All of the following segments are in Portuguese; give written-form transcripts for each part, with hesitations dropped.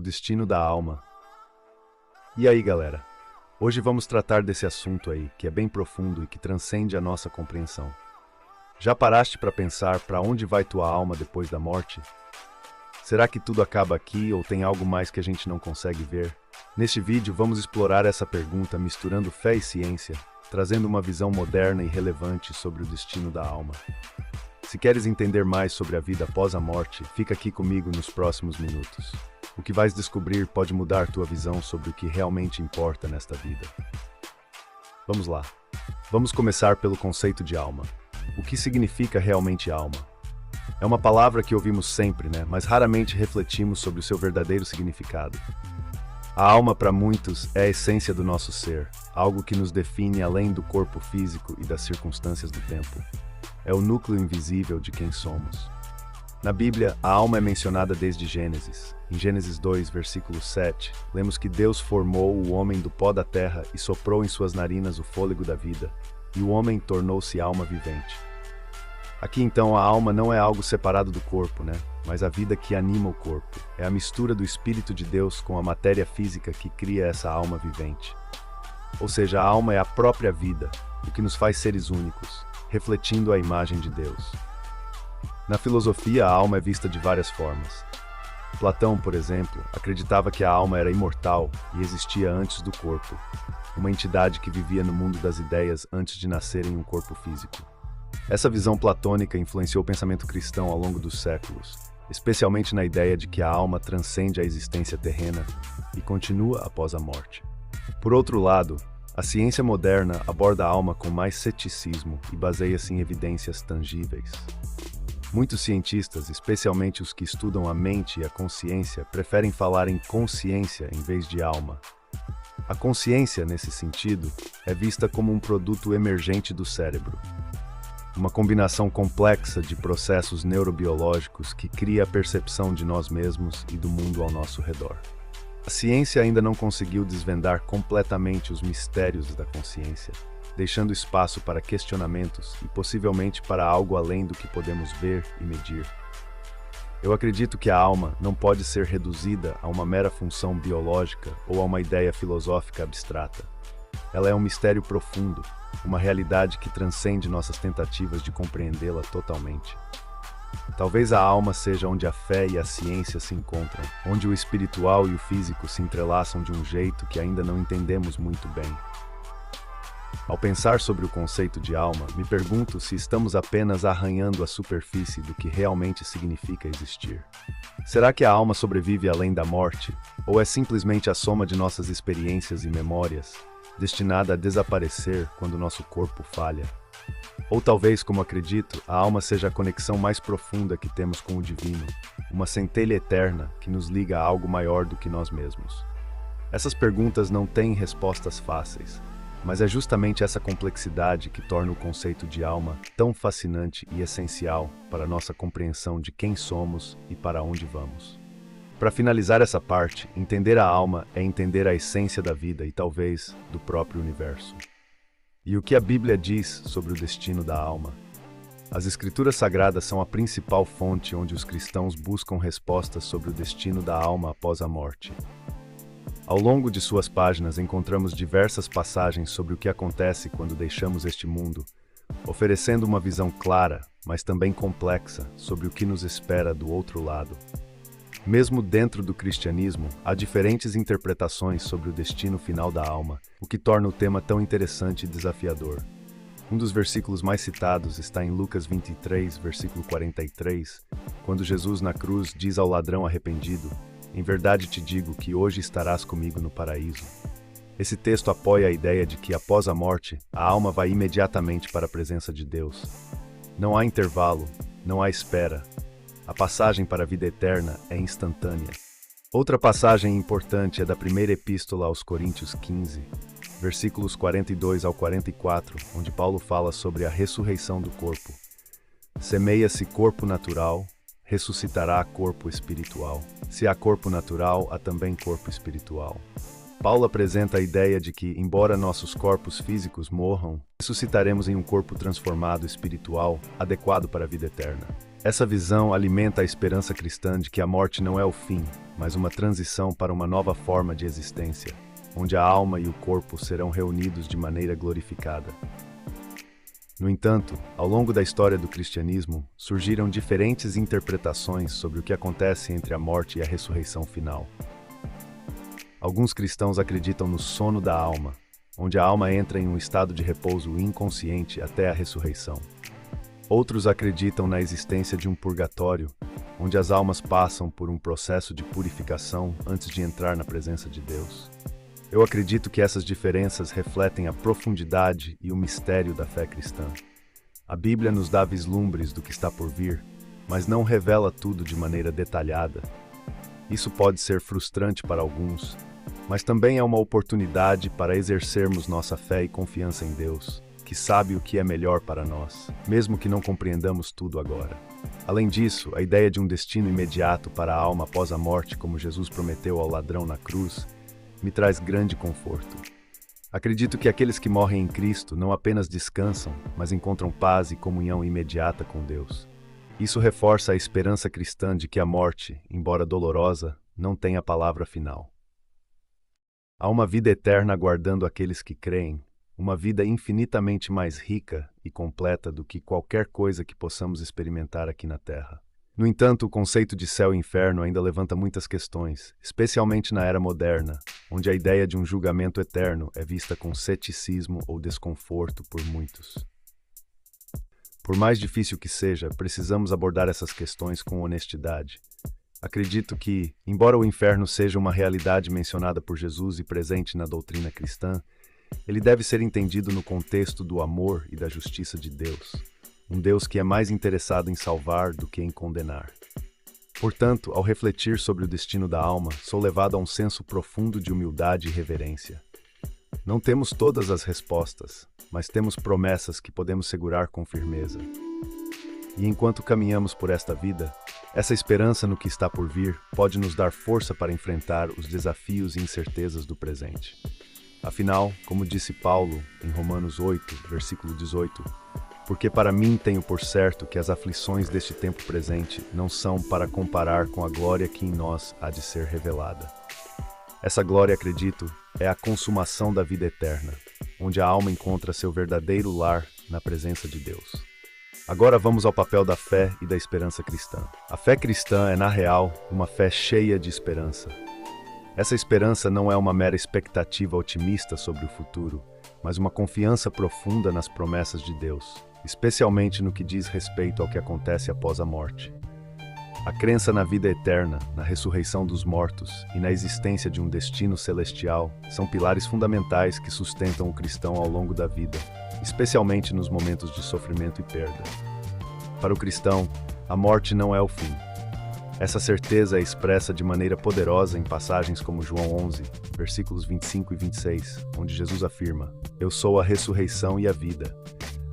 destino da alma. E aí, galera? Hoje vamos tratar desse assunto aí, que é bem profundo e que transcende a nossa compreensão. Já paraste para pensar para onde vai tua alma depois da morte? Será que tudo acaba aqui ou tem algo mais que a gente não consegue ver? Neste vídeo vamos explorar essa pergunta misturando fé e ciência, trazendo uma visão moderna e relevante sobre o destino da alma. Se queres entender mais sobre a vida após a morte, fica aqui comigo nos próximos minutos. O que vais descobrir pode mudar tua visão sobre o que realmente importa nesta vida. Vamos lá. Vamos começar pelo conceito de alma. O que significa realmente alma? É uma palavra que ouvimos sempre, né? Mas raramente refletimos sobre o seu verdadeiro significado. A alma, para muitos, é a essência do nosso ser, algo que nos define além do corpo físico e das circunstâncias do tempo. É o núcleo invisível de quem somos. Na Bíblia, a alma é mencionada desde Gênesis. Em Gênesis 2, versículo 7, lemos que Deus formou o homem do pó da terra e soprou em suas narinas o fôlego da vida, e o homem tornou-se alma vivente. Aqui então a alma não é algo separado do corpo, né? Mas a vida que anima o corpo. É a mistura do Espírito de Deus com a matéria física que cria essa alma vivente. Ou seja, a alma é a própria vida, o que nos faz seres únicos, refletindo a imagem de Deus. Na filosofia, a alma é vista de várias formas. Platão, por exemplo, acreditava que a alma era imortal e existia antes do corpo, uma entidade que vivia no mundo das ideias antes de nascer em um corpo físico. Essa visão platônica influenciou o pensamento cristão ao longo dos séculos, especialmente na ideia de que a alma transcende a existência terrena e continua após a morte. Por outro lado, a ciência moderna aborda a alma com mais ceticismo e baseia-se em evidências tangíveis. Muitos cientistas, especialmente os que estudam a mente e a consciência, preferem falar em consciência em vez de alma. A consciência, nesse sentido, é vista como um produto emergente do cérebro. Uma combinação complexa de processos neurobiológicos que cria a percepção de nós mesmos e do mundo ao nosso redor. A ciência ainda não conseguiu desvendar completamente os mistérios da consciência, deixando espaço para questionamentos e possivelmente para algo além do que podemos ver e medir. Eu acredito que a alma não pode ser reduzida a uma mera função biológica ou a uma ideia filosófica abstrata. Ela é um mistério profundo, uma realidade que transcende nossas tentativas de compreendê-la totalmente. Talvez a alma seja onde a fé e a ciência se encontram, onde o espiritual e o físico se entrelaçam de um jeito que ainda não entendemos muito bem. Ao pensar sobre o conceito de alma, me pergunto se estamos apenas arranhando a superfície do que realmente significa existir. Será que a alma sobrevive além da morte? Ou é simplesmente a soma de nossas experiências e memórias, destinada a desaparecer quando nosso corpo falha? Ou talvez, como acredito, a alma seja a conexão mais profunda que temos com o divino, uma centelha eterna que nos liga a algo maior do que nós mesmos. Essas perguntas não têm respostas fáceis, mas é justamente essa complexidade que torna o conceito de alma tão fascinante e essencial para a nossa compreensão de quem somos e para onde vamos. Para finalizar essa parte, entender a alma é entender a essência da vida e talvez do próprio universo. E o que a Bíblia diz sobre o destino da alma? As Escrituras Sagradas são a principal fonte onde os cristãos buscam respostas sobre o destino da alma após a morte. Ao longo de suas páginas encontramos diversas passagens sobre o que acontece quando deixamos este mundo, oferecendo uma visão clara, mas também complexa, sobre o que nos espera do outro lado. Mesmo dentro do cristianismo, há diferentes interpretações sobre o destino final da alma, o que torna o tema tão interessante e desafiador. Um dos versículos mais citados está em Lucas 23, versículo 43, quando Jesus na cruz diz ao ladrão arrependido: "Em verdade te digo que hoje estarás comigo no paraíso." Esse texto apoia a ideia de que, após a morte, a alma vai imediatamente para a presença de Deus. Não há intervalo, não há espera. A passagem para a vida eterna é instantânea. Outra passagem importante é da primeira epístola aos Coríntios 15, versículos 42 ao 44, onde Paulo fala sobre a ressurreição do corpo. Semeia-se corpo natural, ressuscitará corpo espiritual. Se há corpo natural, há também corpo espiritual. Paulo apresenta a ideia de que, embora nossos corpos físicos morram, ressuscitaremos em um corpo transformado espiritual, adequado para a vida eterna. Essa visão alimenta a esperança cristã de que a morte não é o fim, mas uma transição para uma nova forma de existência, onde a alma e o corpo serão reunidos de maneira glorificada. No entanto, ao longo da história do cristianismo, surgiram diferentes interpretações sobre o que acontece entre a morte e a ressurreição final. Alguns cristãos acreditam no sono da alma, onde a alma entra em um estado de repouso inconsciente até a ressurreição. Outros acreditam na existência de um purgatório, onde as almas passam por um processo de purificação antes de entrar na presença de Deus. Eu acredito que essas diferenças refletem a profundidade e o mistério da fé cristã. A Bíblia nos dá vislumbres do que está por vir, mas não revela tudo de maneira detalhada. Isso pode ser frustrante para alguns, mas também é uma oportunidade para exercermos nossa fé e confiança em Deus, que sabe o que é melhor para nós, mesmo que não compreendamos tudo agora. Além disso, a ideia de um destino imediato para a alma após a morte, como Jesus prometeu ao ladrão na cruz, me traz grande conforto. Acredito que aqueles que morrem em Cristo não apenas descansam, mas encontram paz e comunhão imediata com Deus. Isso reforça a esperança cristã de que a morte, embora dolorosa, não tem a palavra final. Há uma vida eterna aguardando aqueles que creem, uma vida infinitamente mais rica e completa do que qualquer coisa que possamos experimentar aqui na Terra. No entanto, o conceito de céu e inferno ainda levanta muitas questões, especialmente na era moderna, onde a ideia de um julgamento eterno é vista com ceticismo ou desconforto por muitos. Por mais difícil que seja, precisamos abordar essas questões com honestidade. Acredito que, embora o inferno seja uma realidade mencionada por Jesus e presente na doutrina cristã, ele deve ser entendido no contexto do amor e da justiça de Deus. Um Deus que é mais interessado em salvar do que em condenar. Portanto, ao refletir sobre o destino da alma, sou levado a um senso profundo de humildade e reverência. Não temos todas as respostas, mas temos promessas que podemos segurar com firmeza. E enquanto caminhamos por esta vida, essa esperança no que está por vir pode nos dar força para enfrentar os desafios e incertezas do presente. Afinal, como disse Paulo em Romanos 8, versículo 18, porque para mim tenho por certo que as aflições deste tempo presente não são para comparar com a glória que em nós há de ser revelada. Essa glória, acredito, é a consumação da vida eterna, onde a alma encontra seu verdadeiro lar na presença de Deus. Agora vamos ao papel da fé e da esperança cristã. A fé cristã é, na real, uma fé cheia de esperança. Essa esperança não é uma mera expectativa otimista sobre o futuro, mas uma confiança profunda nas promessas de Deus, especialmente no que diz respeito ao que acontece após a morte. A crença na vida eterna, na ressurreição dos mortos e na existência de um destino celestial são pilares fundamentais que sustentam o cristão ao longo da vida, especialmente nos momentos de sofrimento e perda. Para o cristão, a morte não é o fim. Essa certeza é expressa de maneira poderosa em passagens como João 11, versículos 25 e 26, onde Jesus afirma: Eu sou a ressurreição e a vida.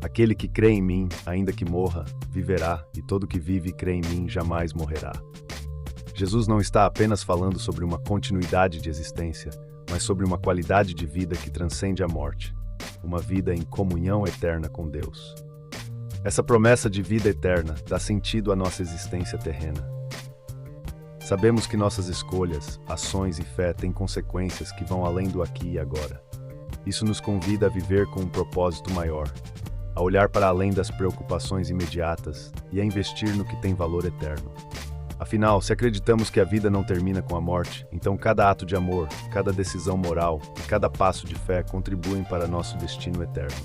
Aquele que crê em mim, ainda que morra, viverá, e todo que vive e crê em mim jamais morrerá. Jesus não está apenas falando sobre uma continuidade de existência, mas sobre uma qualidade de vida que transcende a morte, uma vida em comunhão eterna com Deus. Essa promessa de vida eterna dá sentido à nossa existência terrena. Sabemos que nossas escolhas, ações e fé têm consequências que vão além do aqui e agora. Isso nos convida a viver com um propósito maior, a olhar para além das preocupações imediatas e a investir no que tem valor eterno. Afinal, se acreditamos que a vida não termina com a morte, então cada ato de amor, cada decisão moral e cada passo de fé contribuem para nosso destino eterno.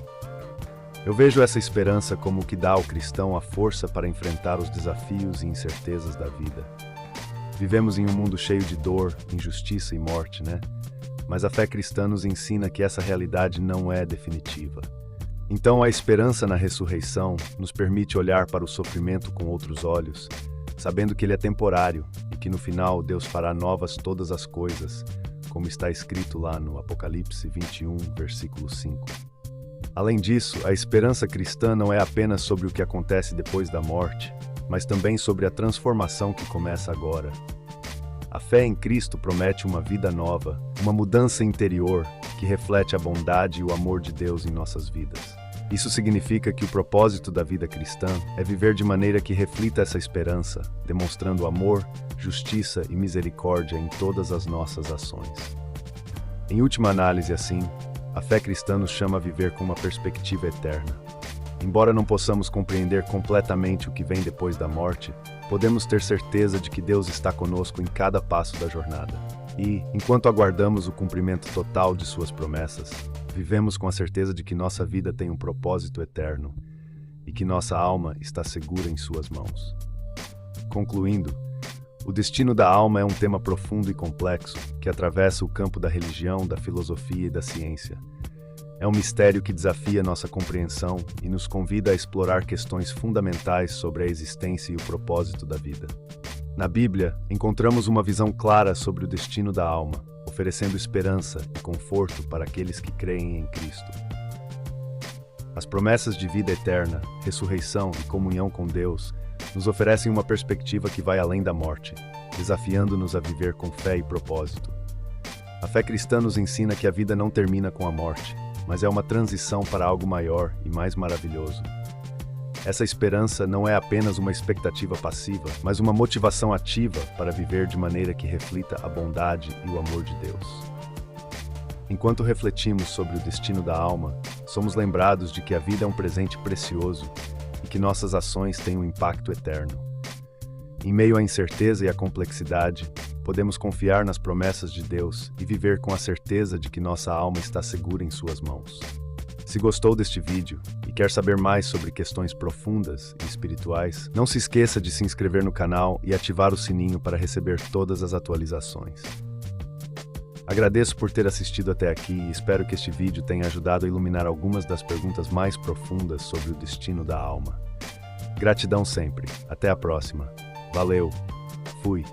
Eu vejo essa esperança como o que dá ao cristão a força para enfrentar os desafios e incertezas da vida. Vivemos em um mundo cheio de dor, injustiça e morte, né? Mas a fé cristã nos ensina que essa realidade não é definitiva. Então, a esperança na ressurreição nos permite olhar para o sofrimento com outros olhos, sabendo que ele é temporário e que no final Deus fará novas todas as coisas, como está escrito lá no Apocalipse 21, versículo 5. Além disso, a esperança cristã não é apenas sobre o que acontece depois da morte, mas também sobre a transformação que começa agora. A fé em Cristo promete uma vida nova, uma mudança interior que reflete a bondade e o amor de Deus em nossas vidas. Isso significa que o propósito da vida cristã é viver de maneira que reflita essa esperança, demonstrando amor, justiça e misericórdia em todas as nossas ações. Em última análise, assim, a fé cristã nos chama a viver com uma perspectiva eterna. Embora não possamos compreender completamente o que vem depois da morte, podemos ter certeza de que Deus está conosco em cada passo da jornada. E, enquanto aguardamos o cumprimento total de suas promessas, vivemos com a certeza de que nossa vida tem um propósito eterno e que nossa alma está segura em suas mãos. Concluindo, o destino da alma é um tema profundo e complexo que atravessa o campo da religião, da filosofia e da ciência. É um mistério que desafia nossa compreensão e nos convida a explorar questões fundamentais sobre a existência e o propósito da vida. Na Bíblia, encontramos uma visão clara sobre o destino da alma, oferecendo esperança e conforto para aqueles que creem em Cristo. As promessas de vida eterna, ressurreição e comunhão com Deus nos oferecem uma perspectiva que vai além da morte, desafiando-nos a viver com fé e propósito. A fé cristã nos ensina que a vida não termina com a morte, mas é uma transição para algo maior e mais maravilhoso. Essa esperança não é apenas uma expectativa passiva, mas uma motivação ativa para viver de maneira que reflita a bondade e o amor de Deus. Enquanto refletimos sobre o destino da alma, somos lembrados de que a vida é um presente precioso e que nossas ações têm um impacto eterno. Em meio à incerteza e à complexidade, podemos confiar nas promessas de Deus e viver com a certeza de que nossa alma está segura em suas mãos. Se gostou deste vídeo e quer saber mais sobre questões profundas e espirituais, não se esqueça de se inscrever no canal e ativar o sininho para receber todas as atualizações. Agradeço por ter assistido até aqui e espero que este vídeo tenha ajudado a iluminar algumas das perguntas mais profundas sobre o destino da alma. Gratidão sempre. Até a próxima. Valeu. Fui.